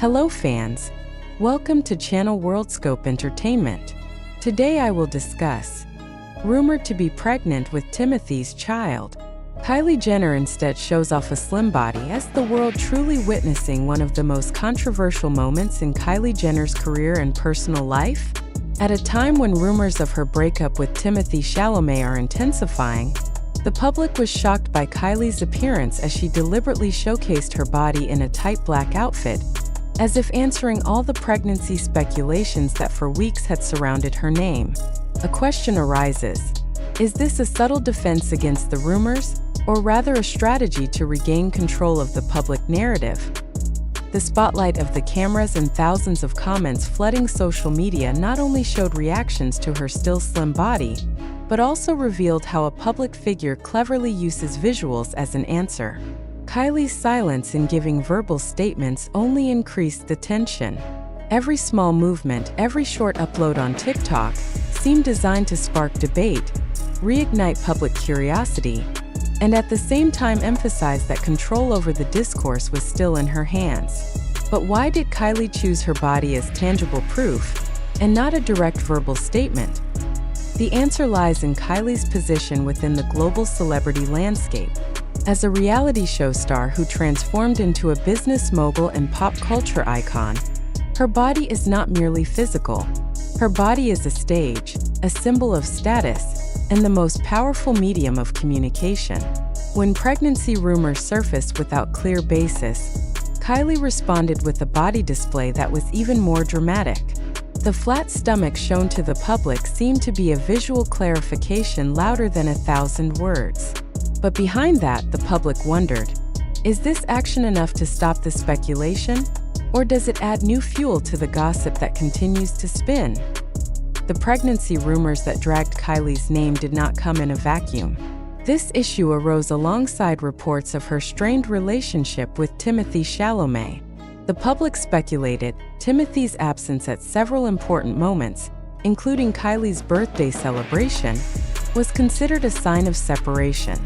Hello fans, welcome to Channel Worldscope Entertainment. Today I will discuss rumored to be pregnant with Timothee's child. Kylie Jenner instead shows off a slim body as the world truly witnessing one of the most controversial moments in Kylie Jenner's career and personal life. At a time when rumors of her breakup with Timothee Chalamet are intensifying, the public was shocked by Kylie's appearance as she deliberately showcased her body in a tight black outfit, as if answering all the pregnancy speculations that for weeks had surrounded her name. A question arises: is this a subtle defense against the rumors, or rather a strategy to regain control of the public narrative? The spotlight of the cameras and thousands of comments flooding social media not only showed reactions to her still slim body, but also revealed how a public figure cleverly uses visuals as an answer. Kylie's silence in giving verbal statements only increased the tension. Every small movement, every short upload on TikTok seemed designed to spark debate, reignite public curiosity, and at the same time emphasize that control over the discourse was still in her hands. But why did Kylie choose her body as tangible proof, and not a direct verbal statement? The answer lies in Kylie's position within the global celebrity landscape. As a reality show star who transformed into a business mogul and pop culture icon, her body is not merely physical. Her body is a stage, a symbol of status, and the most powerful medium of communication. When pregnancy rumors surfaced without clear basis, Kylie responded with a body display that was even more dramatic. The flat stomach shown to the public seemed to be a visual clarification louder than 1,000 words. But behind that, the public wondered, is this action enough to stop the speculation? Or does it add new fuel to the gossip that continues to spin? The pregnancy rumors that dragged Kylie's name did not come in a vacuum. This issue arose alongside reports of her strained relationship with Timothee Chalamet. The public speculated Timothee's absence at several important moments, including Kylie's birthday celebration, was considered a sign of separation.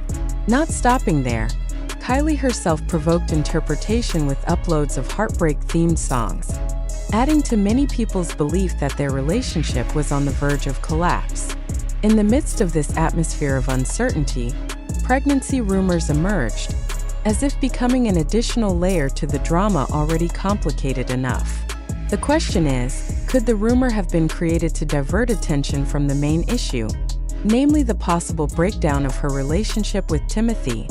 Not stopping there, Kylie herself provoked interpretation with uploads of heartbreak-themed songs, adding to many people's belief that their relationship was on the verge of collapse. In the midst of this atmosphere of uncertainty, pregnancy rumors emerged, as if becoming an additional layer to the drama already complicated enough. The question is, could the rumor have been created to divert attention from the main issue, namely the possible breakdown of her relationship with Timothee?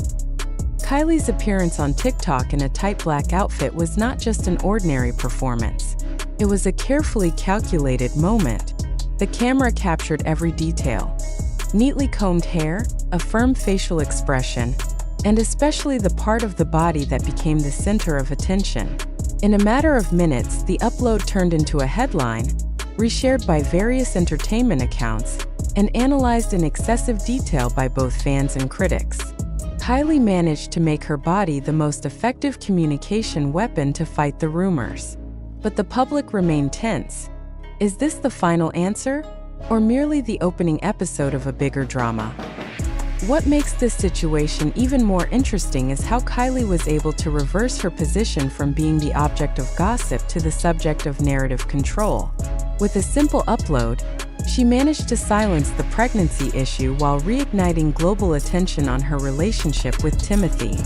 Kylie's appearance on TikTok in a tight black outfit was not just an ordinary performance. It was a carefully calculated moment. The camera captured every detail: neatly combed hair, a firm facial expression, and especially the part of the body that became the center of attention. In a matter of minutes, the upload turned into a headline, reshared by various entertainment accounts, and analyzed in excessive detail by both fans and critics. Kylie managed to make her body the most effective communication weapon to fight the rumors. But the public remained tense. Is this the final answer, or merely the opening episode of a bigger drama? What makes this situation even more interesting is how Kylie was able to reverse her position from being the object of gossip to the subject of narrative control. With a simple upload, she managed to silence the pregnancy issue while reigniting global attention on her relationship with Timothee.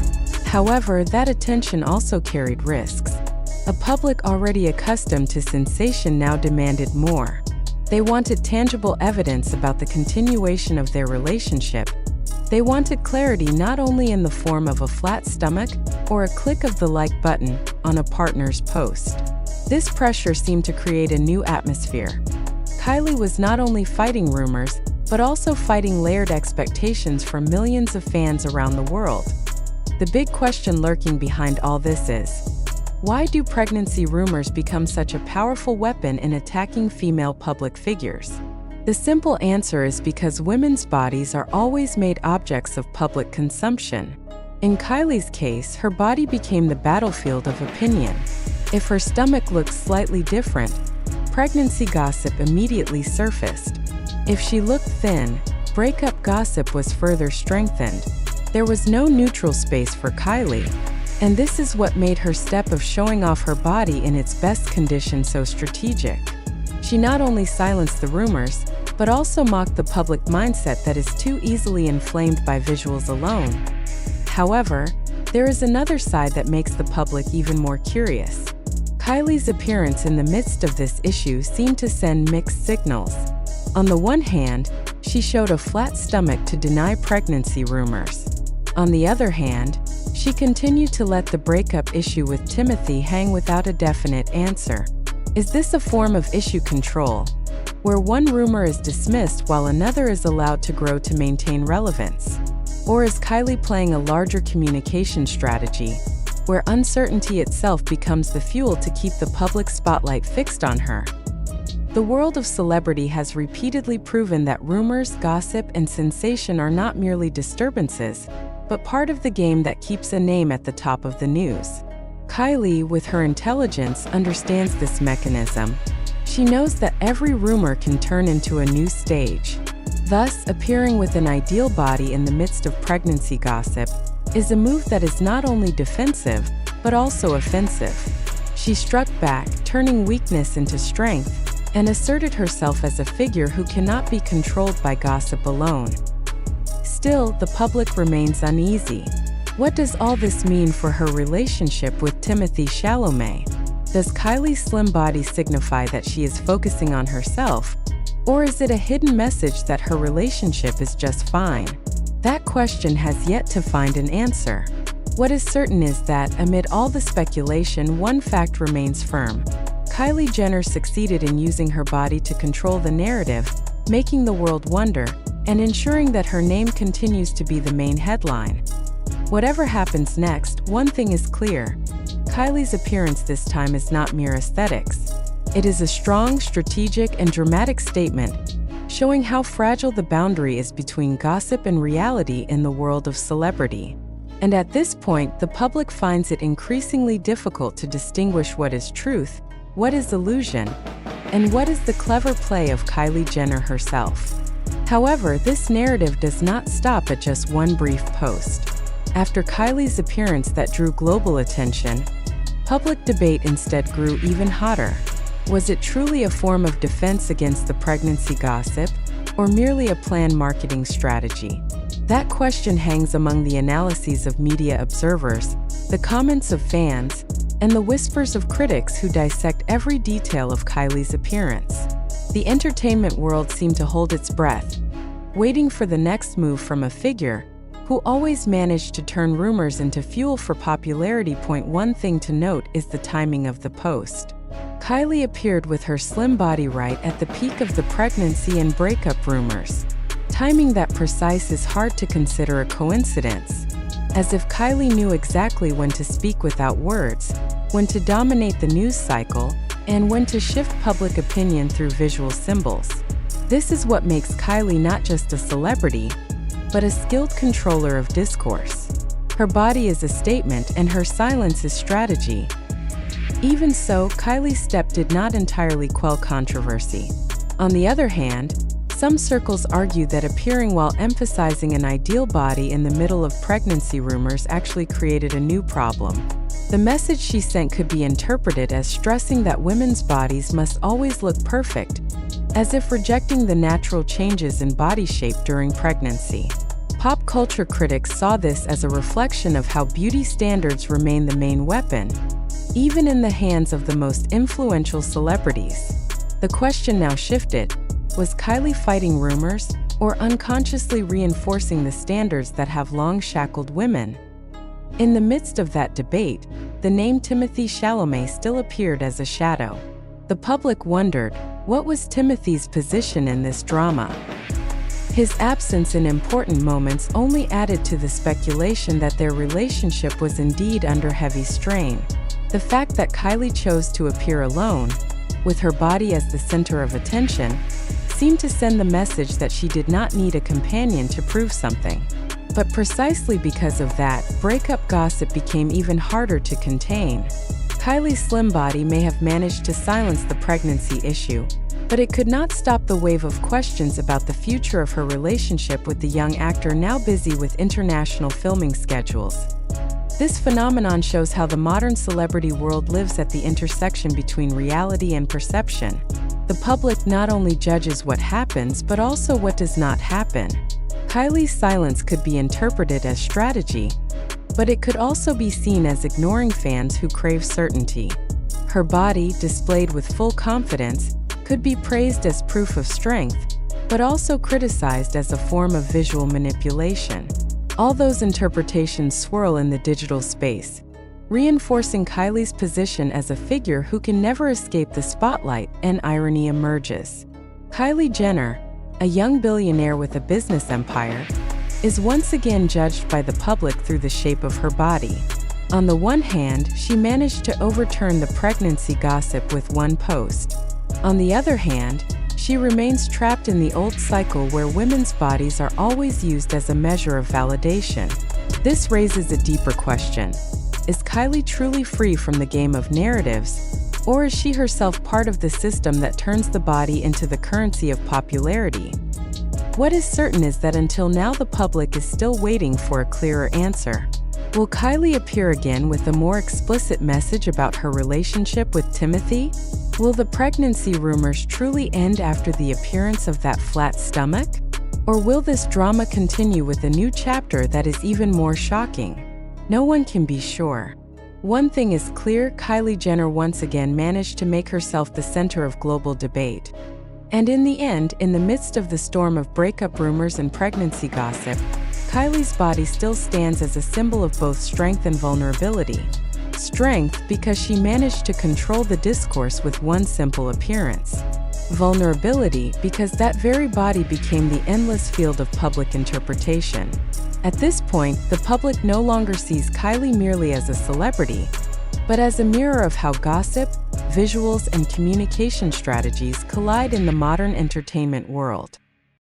However, that attention also carried risks. A public already accustomed to sensation now demanded more. They wanted tangible evidence about the continuation of their relationship. They wanted clarity not only in the form of a flat stomach or a click of the like button on a partner's post. This pressure seemed to create a new atmosphere. Kylie was not only fighting rumors, but also fighting layered expectations from millions of fans around the world. The big question lurking behind all this is, why do pregnancy rumors become such a powerful weapon in attacking female public figures? The simple answer is because women's bodies are always made objects of public consumption. In Kylie's case, her body became the battlefield of opinion. If her stomach looked slightly different, pregnancy gossip immediately surfaced. If she looked thin, breakup gossip was further strengthened. There was no neutral space for Kylie. And this is what made her step of showing off her body in its best condition so strategic. She not only silenced the rumors, but also mocked the public mindset that is too easily inflamed by visuals alone. However, there is another side that makes the public even more curious. Kylie's appearance in the midst of this issue seemed to send mixed signals. On the one hand, she showed a flat stomach to deny pregnancy rumors. On the other hand, she continued to let the breakup issue with Timothee hang without a definite answer. Is this a form of issue control, where one rumor is dismissed while another is allowed to grow to maintain relevance? Or is Kylie playing a larger communication strategy, where uncertainty itself becomes the fuel to keep the public spotlight fixed on her? The world of celebrity has repeatedly proven that rumors, gossip, and sensation are not merely disturbances, but part of the game that keeps a name at the top of the news. Kylie, with her intelligence, understands this mechanism. She knows that every rumor can turn into a new stage. Thus, appearing with an ideal body in the midst of pregnancy gossip is a move that is not only defensive, but also offensive. She struck back, turning weakness into strength, and asserted herself as a figure who cannot be controlled by gossip alone. Still, the public remains uneasy. What does all this mean for her relationship with Timothée Chalamet? Does Kylie's slim body signify that she is focusing on herself, or is it a hidden message that her relationship is just fine? That question has yet to find an answer. What is certain is that, amid all the speculation, one fact remains firm. Kylie Jenner succeeded in using her body to control the narrative, making the world wonder, and ensuring that her name continues to be the main headline. Whatever happens next, one thing is clear. Kylie's appearance this time is not mere aesthetics. It is a strong, strategic, and dramatic statement, showing how fragile the boundary is between gossip and reality in the world of celebrity. And at this point, the public finds it increasingly difficult to distinguish what is truth, what is illusion, and what is the clever play of Kylie Jenner herself. However, this narrative does not stop at just one brief post. After Kylie's appearance that drew global attention, public debate instead grew even hotter. Was it truly a form of defense against the pregnancy gossip, or merely a planned marketing strategy? That question hangs among the analyses of media observers, the comments of fans, and the whispers of critics who dissect every detail of Kylie's appearance. The entertainment world seemed to hold its breath, waiting for the next move from a figure who always managed to turn rumors into fuel for popularity. One thing to note is the timing of the post. Kylie appeared with her slim body right at the peak of the pregnancy and breakup rumors. Timing that precise is hard to consider a coincidence, as if Kylie knew exactly when to speak without words, when to dominate the news cycle, and when to shift public opinion through visual symbols. This is what makes Kylie not just a celebrity, but a skilled controller of discourse. Her body is a statement and her silence is strategy. Even so, Kylie's step did not entirely quell controversy. On the other hand, some circles argue that appearing while emphasizing an ideal body in the middle of pregnancy rumors actually created a new problem. The message she sent could be interpreted as stressing that women's bodies must always look perfect, as if rejecting the natural changes in body shape during pregnancy. Pop culture critics saw this as a reflection of how beauty standards remain the main weapon, even in the hands of the most influential celebrities. The question now shifted: was Kylie fighting rumors, or unconsciously reinforcing the standards that have long shackled women? In the midst of that debate, the name Timothée Chalamet still appeared as a shadow. The public wondered, what was Timothee's position in this drama? His absence in important moments only added to the speculation that their relationship was indeed under heavy strain. The fact that Kylie chose to appear alone, with her body as the center of attention, seemed to send the message that she did not need a companion to prove something. But precisely because of that, breakup gossip became even harder to contain. Kylie's slim body may have managed to silence the pregnancy issue, but it could not stop the wave of questions about the future of her relationship with the young actor now busy with international filming schedules. This phenomenon shows how the modern celebrity world lives at the intersection between reality and perception. The public not only judges what happens but also what does not happen. Kylie's silence could be interpreted as strategy, but it could also be seen as ignoring fans who crave certainty. Her body, displayed with full confidence, could be praised as proof of strength, but also criticized as a form of visual manipulation. All those interpretations swirl in the digital space, reinforcing Kylie's position as a figure who can never escape the spotlight, and irony emerges. Kylie Jenner, a young billionaire with a business empire, is once again judged by the public through the shape of her body. On the one hand, she managed to overturn the pregnancy gossip with one post. On the other hand, she remains trapped in the old cycle where women's bodies are always used as a measure of validation. This raises a deeper question. Is Kylie truly free from the game of narratives, or is she herself part of the system that turns the body into the currency of popularity? What is certain is that until now the public is still waiting for a clearer answer. Will Kylie appear again with a more explicit message about her relationship with Timothee? Will the pregnancy rumors truly end after the appearance of that flat stomach? Or will this drama continue with a new chapter that is even more shocking? No one can be sure. One thing is clear: Kylie Jenner once again managed to make herself the center of global debate. And in the end, in the midst of the storm of breakup rumors and pregnancy gossip, Kylie's body still stands as a symbol of both strength and vulnerability. Strength because she managed to control the discourse with one simple appearance. Vulnerability because that very body became the endless field of public interpretation. At this point, the public no longer sees Kylie merely as a celebrity, but as a mirror of how gossip, visuals, and communication strategies collide in the modern entertainment world.